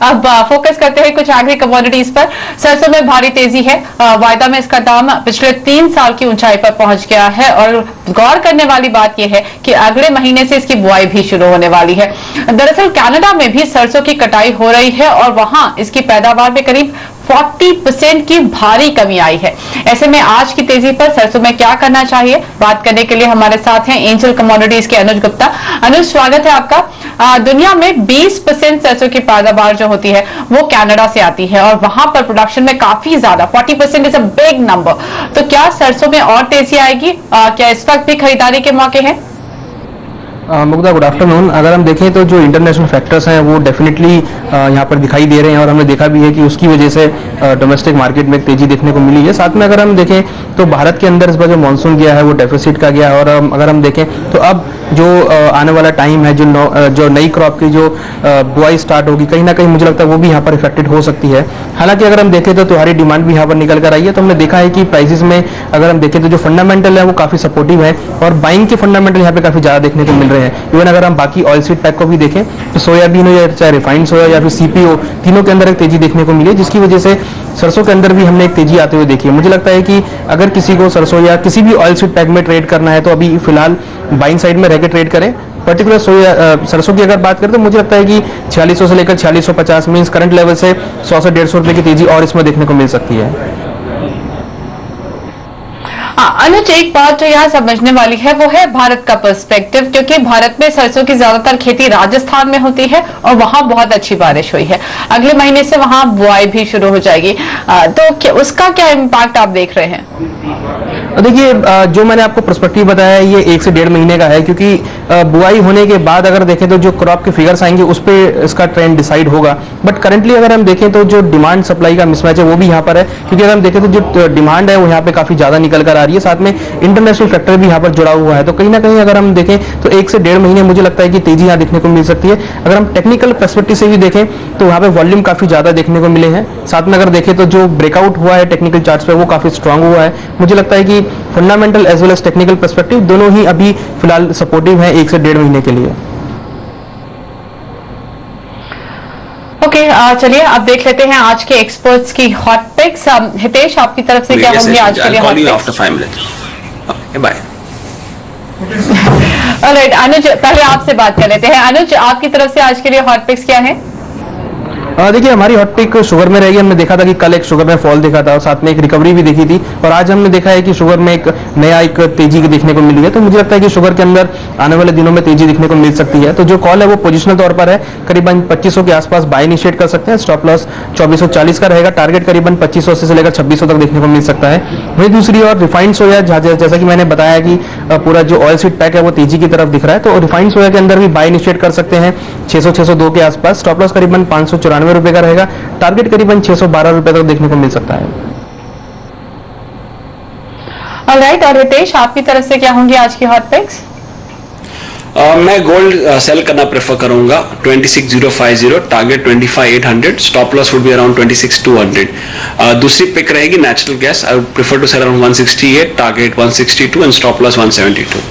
अब फोकस करते हैं कुछ एग्री कमोडिटीज पर। सरसों में भारी तेजी है। वायदा में इसका दाम पिछले 3 साल की ऊंचाई पर पहुंच गया है और गौर करने वाली बात यह है कि अगले महीने से इसकी बुआई भी शुरू होने वाली है। दरअसल कनाडा में भी सरसों की कटाई हो रही है और वहां इसकी पैदावार में करीब 40% की भारी कमी आई है। ऐसे में आज की तेजी पर सरसों में क्या करना चाहिए, बात करने के लिए हमारे साथ हैं एंजल कमोडिटीज के अनुज गुप्ता। अनुज, स्वागत है आपका। दुनिया में 20% सरसों की पैदावार जो होती है वो कनाडा से आती है और वहां पर प्रोडक्शन में काफी ज्यादा 40% इज अ बिग नंबर। तो क्या सरसों में और तेजी आएगी? क्या इस वक्त भी खरीदारी के मौके हैं? Mugdha, good afternoon. अगर हम देखें तो जो इंटरनेशनल फैक्टर्स हैं वो डेफिनेटली यहाँ पर दिखाई दे रहे हैं और हमने देखा भी है कि उसकी वजह से डोमेस्टिक मार्केट में तेजी देखने को मिली है। साथ में अगर हम देखें तो भारत के अंदर इस बार जो मानसून गया है वो डेफिसिट का गया है और अगर हम देखें तो अब जो आने वाला टाइम है, जो नई क्रॉप की जो बुआई स्टार्ट होगी, कहीं ना कहीं मुझे लगता है वो भी यहाँ पर इफेक्टेड हो सकती है। हालांकि अगर हम देखें तो त्योहारी डिमांड भी यहाँ पर निकल कर आई है, तो हमने देखा है कि प्राइसेस में अगर हम देखें तो जो फंडामेंटल है वो काफी सपोर्टिव है और बाइंग के फंडामेंटल यहाँ पे काफी ज्यादा देखने को मिल रहे हैं। इवन अगर हम बाकी ऑयल सीड पैक को भी देखें तो सोयाबीन हो या चाहे रिफाइंड सोया या फिर सीपीओ, तीनों के अंदर एक तेजी देखने को मिली है, जिसकी वजह से सरसों के अंदर भी हमने एक तेजी आते हुए देखी है। मुझे लगता है कि अगर किसी को सरसों या किसी भी ऑयल सीड पैक में ट्रेड करना है तो अभी फिलहाल बाइंग साइड में रहकर ट्रेड करें। पर्टिकुलर सरसों की अगर बात करें तो मुझे लगता है कि 4600 से लेकर 4650 मीन्स करंट लेवल से 100 से 150 रुपए की तेजी और इसमें देखने को मिल सकती है। अनुज, एक बात जो यहाँ समझने वाली है वो है भारत का पर्सपेक्टिव, क्योंकि भारत में सरसों की ज्यादातर खेती राजस्थान में होती है और वहां बहुत अच्छी बारिश हुई है। अगले महीने से वहां बुआई भी शुरू हो जाएगी, तो उसका क्या इम्पैक्ट आप देख रहे हैं? देखिए, जो मैंने आपको पर्सपेक्टिव बताया ये 1 से 1.5 महीने का है, क्योंकि बुआई होने के बाद अगर देखें तो जो क्रॉप के फिगर्स आएंगे उस पर इसका ट्रेंड डिसाइड होगा। बट करंटली अगर हम देखें तो जो डिमांड सप्लाई का मिसमैच है वो भी यहाँ पर है, क्योंकि अगर हम देखें तो जो डिमांड है वो यहाँ पे काफी ज्यादा निकल कर आ रही है, साथ में इंटरनेशनल फैक्टर भी यहाँ पर जुड़ा हुआ है। तो कहीं ना कहीं अगर हम देखें तो 1 से 1.5 महीने मुझे लगता है कि तेजी यहाँ देखने को मिल सकती है। अगर हम टेक्निकल पर्सपेक्टिव से भी देखें तो यहाँ पे वॉल्यूम काफी ज्यादा देखने को मिले हैं। साथ में अगर देखें तो जो ब्रेकआउट हुआ है टेक्निकल चार्ट्स पे वो काफी स्ट्रांग हुआ है। मुझे लगता है कि fundamental as well as technical perspective दोनों ही अभी फिलहाल सपोर्टिव है 1 से 1.5 महीने के लिए। ओके, चलिए अब देख लेते हैं आज के एक्सपर्ट्स की हॉट पिक्स। हितेश, आपकी तरफ से क्या होंगे आज के लिए हॉट पिक्स? बाय। ऑलराइट अनुज, पहले आपसे बात कर लेते हैं। अनुज, आपकी तरफ से आज के लिए हॉट पिक्स क्या है? देखिए, हमारी हॉट पिक शुगर में रहेगी। हमने देखा था कि कल एक शुगर में फॉल देखा था और साथ में एक रिकवरी भी देखी थी और आज हमने देखा है कि शुगर में एक नया एक तेजी देखने को मिली है। तो मुझे लगता है कि शुगर के अंदर आने वाले दिनों में तेजी देखने को मिल सकती है। तो जो कॉल है वो पोजिशनल तौर पर है, करीबन 2500 के आसपास बाय इनिशिएट कर सकते हैं। स्टॉप लॉस 2440 का रहेगा। टारगेट करीबन 2580 से लेकर 2600 तक देखने को मिल सकता है। वही दूसरी और रिफाइंड सोया, जैसा कि मैंने बताया कि पूरा जो ऑयल सीड पैक है वो तेजी की तरफ दिख रहा है, तो रिफाइंड सोया के अंदर भी बाय इनिशिएट कर सकते हैं 600-602 के आसपास। स्टॉप लॉस करीबन 594 रुपए का रहेगा। टारगेट करीबन 612 रुपए तक देखने को मिल सकता है। ऑलराइट, और हितेश, आपकी तरफ से क्या होंगी आज की हॉट पिक्स? मैं गोल्ड सेल करना प्रेफर करूंगा 26050, target 25800, stop loss would be around 26200। दूसरी पिक रहेगी natural gas. I would prefer to sell around 168, target 162 and stop loss 172।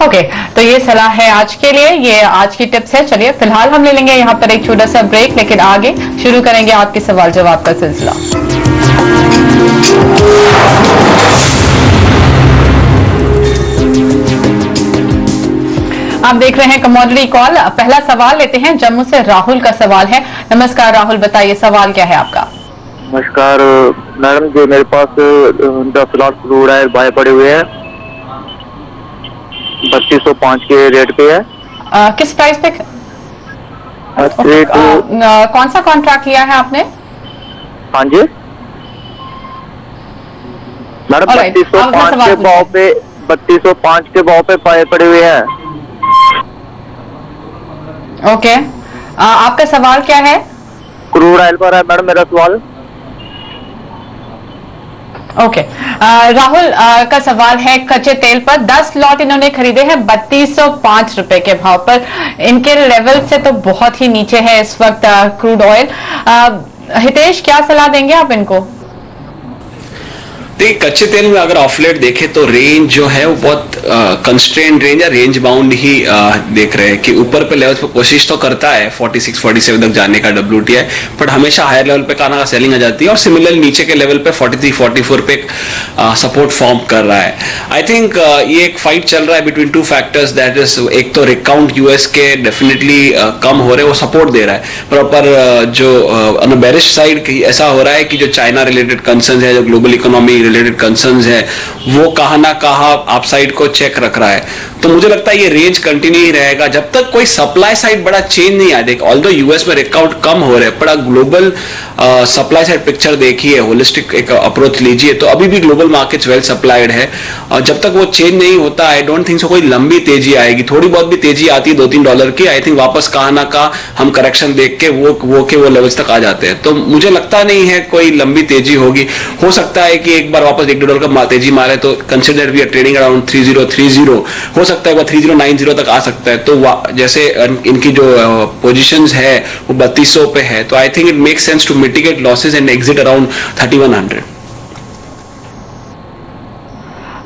Okay, तो ये सलाह है आज के लिए, ये आज की टिप्स है। चलिए फिलहाल हम ले लेंगे यहाँ पर एक छोटा सा ब्रेक, लेकिन आगे शुरू करेंगे आपके सवाल जवाब का सिलसिला। आप देख रहे हैं कमोडिटी कॉल। पहला सवाल लेते हैं, जम्मू से राहुल का सवाल है। नमस्कार राहुल, बताइए सवाल क्या है आपका? नमस्कार मैडम, जो मेरे पास 10 लाख क्रूड ऑयल बाय पड़े हुए हैं, 3205 के रेट पे है। किस प्राइस पे? कौन सा कॉन्ट्रैक्ट लिया है आपने? हाँ जी मैडम, 3205 के भाव पे पाए पड़े हुए हैं। ओके, आपका सवाल क्या है? क्रूड ऑयल पर है मैडम मेरा सवाल। ओके, राहुल का सवाल है कच्चे तेल पर 10 लॉट इन्होंने खरीदे हैं 3205 रुपए के भाव पर। इनके लेवल से तो बहुत ही नीचे है इस वक्त क्रूड ऑयल। हितेश, क्या सलाह देंगे आप इनको? देखिए कच्चे तेल में अगर ऑफलेट देखें तो रेंज जो है वो बहुत कंस्ट्रेंड रेंज या रेंज बाउंड ही देख रहे हैं कि ऊपर पे लेवल्स पे कोशिश तो करता है 46 47 तक जाने का WTI, बट हमेशा हायर लेवल पे खाना का सेलिंग आ जाती है और सिमिलर नीचे के लेवल पे 43 44 पे सपोर्ट फॉर्म कर रहा है। आई थिंक ये एक फाइट चल रहा है between two factors, that is एक तो रिक काउंट यूएस के डेफिनेटली कम हो रहे हैं, वो सपोर्ट दे रहा है, प्रॉपर जो ऑन बेरिश साइड ऐसा हो रहा है कि जो चाइना रिलेटेड कंसर्न्स है, जो ग्लोबल इकोनॉमी रिलेटेड कंसर्न्स है, वो कहाँ ना कहाँ आप साइड को चेक रख रहा है। तो मुझे लगता है ये रेंज कंटिन्यू ही रहेगा जब तक कोई सप्लाई साइड बड़ा चेंज नहीं आ देगा। ऑल्दो यूएस में रिक आउट कम हो रहे हैं, बड़ा ग्लोबल सप्लाई साइड पिक्चर देखिए, होलिस्टिक एक अप्रोच लीजिए, तो अभी भी ग्लोबल मार्केट्स वेल सप्लाइड है और जब तक वो चेंज नहीं होता आई डोंट थिंक सो कोई लंबी तेजी आएगी। थोड़ी बहुत भी तेजी आती है $2-3 की, आई थिंक वापस कहाँ ना कहाँ हम करेक्शन देख के वो लेवल्स तक आ जाते हैं। तो मुझे लगता नहीं है कोई लंबी तेजी होगी। हो सकता है कि एक बार वापस $1-2 का तेजी मारे तो consider we are trading around 3030, हो सकता है वो 3090 तक आ सकता है। तो जैसे इनकी जो पोजीशंस है वो 3200 पे है, तो I think it make sense to mitigate losses and exit around 3100।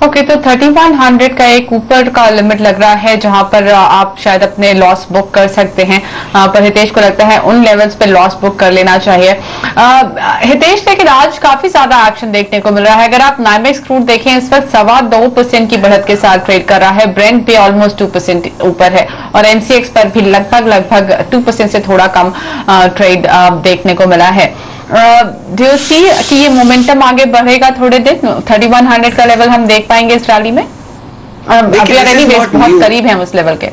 Okay, तो 3100 का एक ऊपर का लिमिट लग रहा है जहां पर आप शायद अपने लॉस बुक कर सकते हैं, पर हितेश को लगता है उन लेवल्स पे लॉस बुक कर लेना चाहिए। हितेश, लेकिन आज काफी ज्यादा एक्शन देखने को मिल रहा है। अगर आप नाइमेक्स क्रूड देखें इस वक्त 2.25% की बढ़त के साथ ट्रेड कर रहा है, ब्रेंट भी ऑलमोस्ट 2% ऊपर है और एनसीएक्स पर भी लगभग 2% से थोड़ा कम ट्रेड देखने को मिला है। डू यू सी कि ये मोमेंटम आगे बढ़ेगा थोड़े दिन? 3100 का लेवल हम देख पाएंगे इस रैली में? बहुत करीब है उस लेवल के।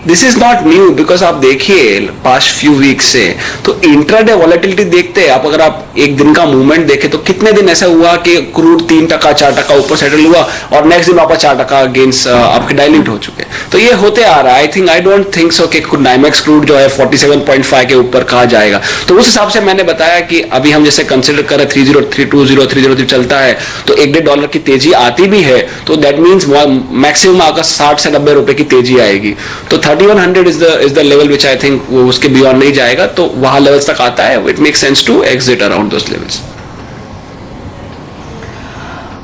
This is not new because आप देखिए पास्ट फ्यू वीक से तो इंट्राडे वॉलेटिलिटी देखते हैं आप, अगर आप एक दिन का मूवमेंट देखें तो कितने दिन ऐसा हुआ कि क्रूड 3%-4% ऊपर सेटल हुआ और नेक्स्ट दिन वापस 4% गेन्स आपके डाइल्यूट हो चुके। तो ये होते आ रहा है। आई डोंट थिंक सो कि नाइमेक्स क्रूड जो है 47.5 के ऊपर कहा जाएगा। तो उस हिसाब से मैंने बताया कि अभी हम जैसे कंसिडर करें 30320 303 चलता है तो $1-1.5 की तेजी आती भी है, तो दैट मीन्स मैक्सिमम आकर 60 से 90 रुपए की तेजी आएगी। तो 3100 is the level which I think वो उसके बियॉन्ड नहीं जाएगा, तो वहां लेवल्स तक आता है। It make sense to exit around those levels.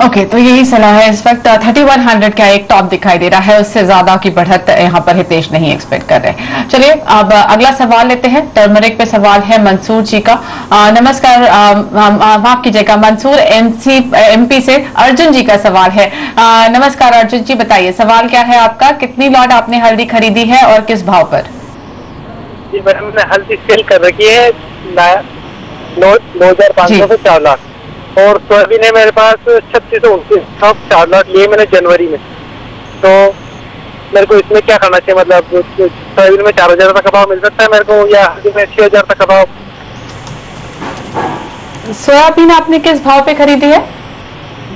Okay, तो यही सलाह है इस वक्त। 3100 का एक टॉप दिखाई दे रहा है, उससे ज्यादा की बढ़त यहाँ पर हितेश नहीं एक्सपेक्ट कर रहे। चलिए अब अगला सवाल लेते हैं। टर्मरिक पे सवाल है मंसूर जी का। नमस्कार, माफ कीजिएगा, मंसूर एमपी से अर्जुन जी का सवाल है। नमस्कार अर्जुन जी, बताइए सवाल क्या है आपका? कितनी लॉट आपने हल्दी खरीदी है और किस भाव पर? जी मैडम, मैंने हल्दी सेल कर रखी है 9,500 से 4 लाख, और सोयाबीन है मेरे पास 3629, सब 4 लाख लिए मैंने जनवरी में। तो मेरे को इसमें क्या करना चाहिए? मतलब सोयाबीन में 4000 तक का भाव मिल सकता है मेरे को, या हल्दी में 6000 तक का भाव? सोयाबीन आपने किस भाव पे खरीदी है?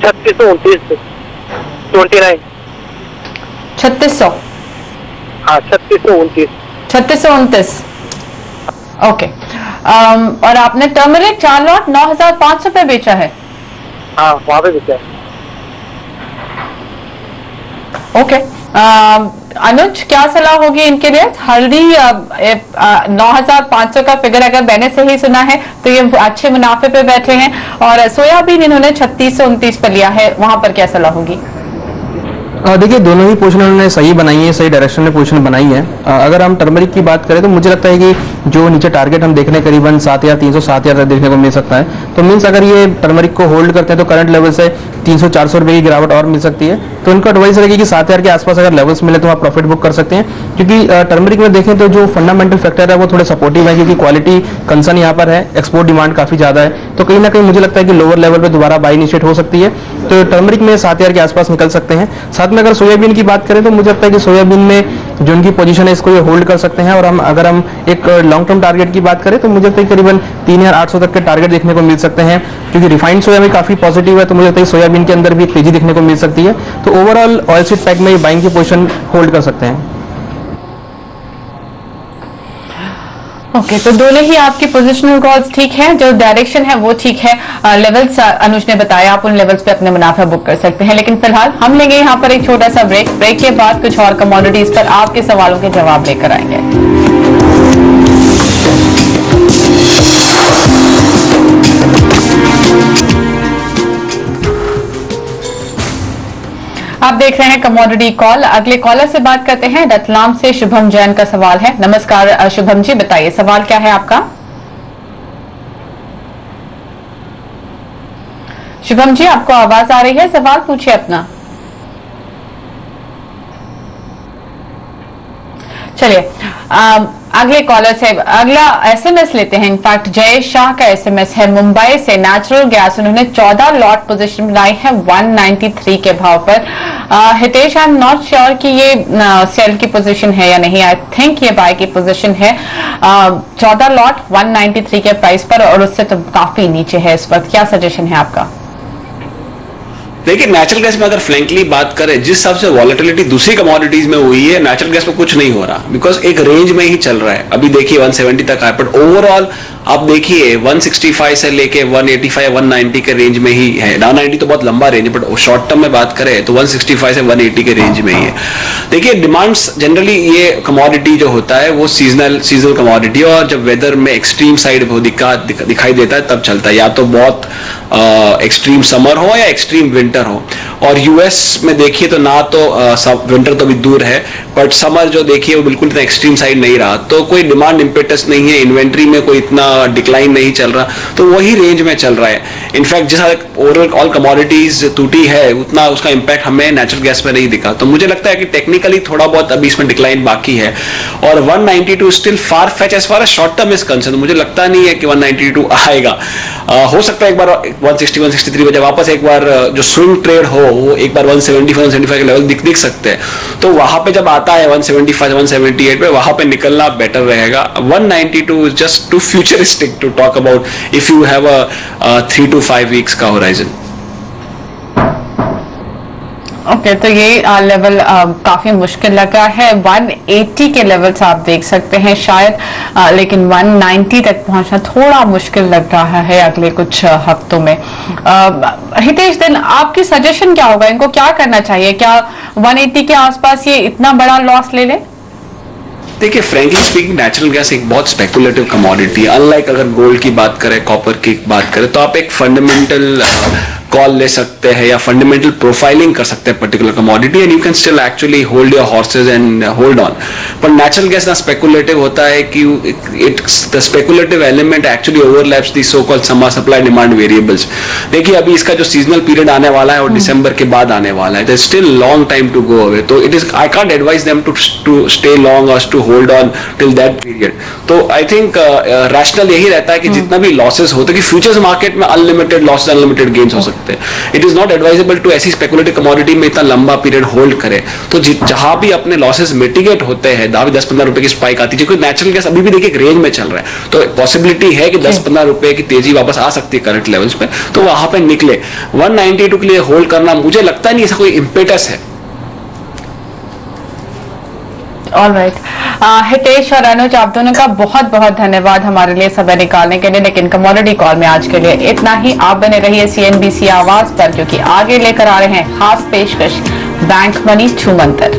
3629 29। 3600? हाँ 3629। 3629, ओके। और आपने टर्मरिक 4 लॉट 9,500 पे बेचा है? हाँ वहां पे बेचा है। ओके, अनुज क्या सलाह होगी इनके लिए? हल्दी 9,500 का फिगर अगर मैंने सही सुना है तो ये अच्छे मुनाफे पे बैठे हैं, और सोयाबीन इन्होंने 3629 पे लिया है, वहां पर क्या सलाह होगी? देखिए दोनों ही पोजीशन उन्होंने सही बनाई है, सही डायरेक्शन में पोजीशन बनाई है। अगर हम टर्मरिक की बात करें तो मुझे लगता है कि जो नीचे टारगेट हम देख रहे हैं करीबन 7,300 7,000 तक देखने को मिल सकता है। तो मीन्स अगर ये टर्मरिक को होल्ड करते हैं तो करंट लेवल से 300-400 रुपए की गिरावट और मिल सकती है। तो उनको एडवाइस रहेगी कि 7,000 के आसपास अगर लेवल्स मिले तो आप प्रॉफिट बुक कर सकते हैं, क्योंकि टर्मरिक में देखें तो जो फंडामेंटल फैक्टर है वो थोड़े सपोर्टिव है, क्योंकि क्वालिटी कंसर्न यहाँ पर है, एक्सपोर्ट डिमांड काफी ज्यादा है। तो कहीं ना कहीं मुझे लगता है कि लोअर लेवल पे दोबारा बाई इनिशिएट हो सकती है, तो टर्मरिक में 7,000 के आसपास निकल सकते हैं। साथ में अगर सोयाबीन की बात करें तो मुझे लगता है कि सोयाबीन में जो उनकी पोजीशन है इसको ये होल्ड कर सकते हैं। और अगर हम एक लॉन्ग टर्म टारगेट की बात करें तो मुझे लगता है करीबन 3,800 तक के टारगेट देखने को मिल सकते हैं, क्योंकि रिफाइंड सोया भी काफी पॉजिटिव है। तो मुझे लगता है सोयाबीन के अंदर भी तेजी देखने को मिल सकती है। तो ओवरऑल ऑयल सीड पैक में बाइंग की पोजीशन होल्ड कर सकते हैं। ओके, तो दोनों ही आपकी पोजिशनल कॉल्स ठीक है, जो डायरेक्शन है वो ठीक है। लेवल्स अनुज ने बताया, आप उन लेवल्स पे अपने मुनाफा बुक कर सकते हैं। लेकिन फिलहाल हम लेंगे यहाँ पर एक छोटा सा ब्रेक के बाद कुछ और कमोडिटीज पर आपके सवालों के जवाब लेकर आएंगे। देख रहे हैं कमोडिटी कॉल। अगले कॉलर से बात करते हैं। रतलाम से शुभम जैन का सवाल है। नमस्कार शुभम जी, बताइए सवाल क्या है आपका। शुभम जी, आपको आवाज आ रही है, सवाल पूछिए अपना। चलिए अगले कॉलर से अगला एसएमएस लेते हैं। इनफैक्ट जय शाह का एसएमएस है मुंबई से। नेचुरल गैस उन्होंने 14 लॉट पोजीशन बनाई है 193 के भाव पर। Hitesh, I am not sure कि ये सेल की पोजीशन है या नहीं। आई थिंक ये बाय की पोजीशन है। 14 लॉट 193 के प्राइस पर और उससे तो काफी नीचे है इस वक्त। क्या सजेशन है आपका? देखिए, नेचुरल गैस में अगर फ्रैंकली बात करें, जिस हिसाब से वॉलेटिलिटी दूसरी कमोडिटीज में हुई है, नेचुरल गैस में कुछ नहीं हो रहा, बिकॉज एक रेंज में ही चल रहा है। अभी देखिए 170 तक आया, बट ओवरऑल आप देखिए 165 से लेके 185 190 के रेंज में ही है। 190 तो बहुत लंबा रेंज है, बट शॉर्ट टर्म में बात करें तो 165 से 180 के रेंज में ही है। देखिए, डिमांड्स जनरली ये कमोडिटी जो होता है वो सीजनल कमोडिटी, और जब वेदर में एक्सट्रीम साइड दिखाई देता है तब चलता है, या तो बहुत एक्सट्रीम समर हो या एक्सट्रीम विंटर हो। और यूएस में देखिए तो ना तो विंटर तो भी दूर है, बट समर जो देखिए वो बिल्कुल इतना एक्सट्रीम साइड नहीं रहा, तो कोई डिमांड इंपेटस नहीं है, इन्वेंट्री में कोई इतना डिक्लाइन नहीं चल रहा, तो वही रेंज में चल रहा है। इनफैक्ट जिस ओवरऑल ऑल कमोडिटीज टूटी है उतना उसका इंपैक्ट हमें नेचुरल गैस में नहीं दिखा। तो मुझे लगता है कि टेक्निकली थोड़ा बहुत अभी इसमें डिक्लाइन बाकी है, और 192 still far fetch as far as short term is concern. मुझे लगता नहीं है कि 192 आएगा। हो सकता है एक बार 160 163 में जब वापस एक बार जो स्विंग ट्रेड हो वो एक बार 170 175 के लेवल दिख सकते हैं, तो वहां पे जब आता है 175 178 पे, वहां पे निकलना बेटर रहेगा। 192 is just too futuristic to talk about if you have a 3 to 5 weeks का होराइजन। ओके, तो ये लेवल काफी मुश्किल लगा है। 180 के लेवल्स आप देख सकते हैं शायद, लेकिन 190 तक पहुंचना थोड़ा मुश्किल लग रहा है अगले कुछ हफ्तों में। हितेश, दिन आपकी सजेशन क्या होगा? इनको क्या करना चाहिए? क्या 180 के आसपास ये इतना बड़ा लॉस ले ले? देखिए, फ्रैंकली स्पीकिंग नेचुरल गैस एक बहुत स्पेकुलेटिव कमोडिटी है। अनलाइक अगर गोल्ड की बात करें, कॉपर की बात करें, तो आप एक फंडामेंटल कॉल ले सकते हैं या फंडामेंटल प्रोफाइलिंग कर सकते हैं particular commodity, and you can still actually hold your horses and hold on. पर नेचुरल गैस ना स्पेकुलेटिव होता है कि the speculative element actually overlaps the so called summer supply demand variables. देखिए, अभी इसका जो सीजनल पीरियड आने वाला है और दिसंबर के बाद आने वाला है, there still long time to go away, तो it is I can't advise them to stay long और to hold on till that period. तो आई थिंक रैशनल यही रहता है कि जितना भी लॉसेस होते हैं, कि फ्यूचर्स मार्केट में अनलिमिटेड लॉसेस अनलिमिटेड गेन्स हो सकते हैं। It is not advisable to ऐसी स्पेकुलेटिव कमोडिटी में इतना लंबा पीरियड होल्ड करे। तो जहां भी अपने लॉसेस मिटिगेट होते हैं, 10-15 रुपए की स्पाइक आती है, क्योंकि नेचुरल गैस अभी भी देखिए एक रेंज में चल रहा है, तो पॉसिबिलिटी है कि 10-15 रुपए की तेजी वापस आ सकती है करंट लेवल्स पे, तो वहां पे निकले। 192 के लिए होल्ड करना मुझे लगता नहीं ऐसा कोई इंपेटस है। ऑलराइट, हितेश और अनुज, आप दोनों का बहुत बहुत धन्यवाद हमारे लिए समय निकालने के लिए। लेकिन कमोडिटी कॉल में आज के लिए इतना ही। आप बने रहिए CNBC आवाज पर, क्योंकि आगे लेकर आ रहे हैं खास पेशकश बैंक मनी छूमंतर।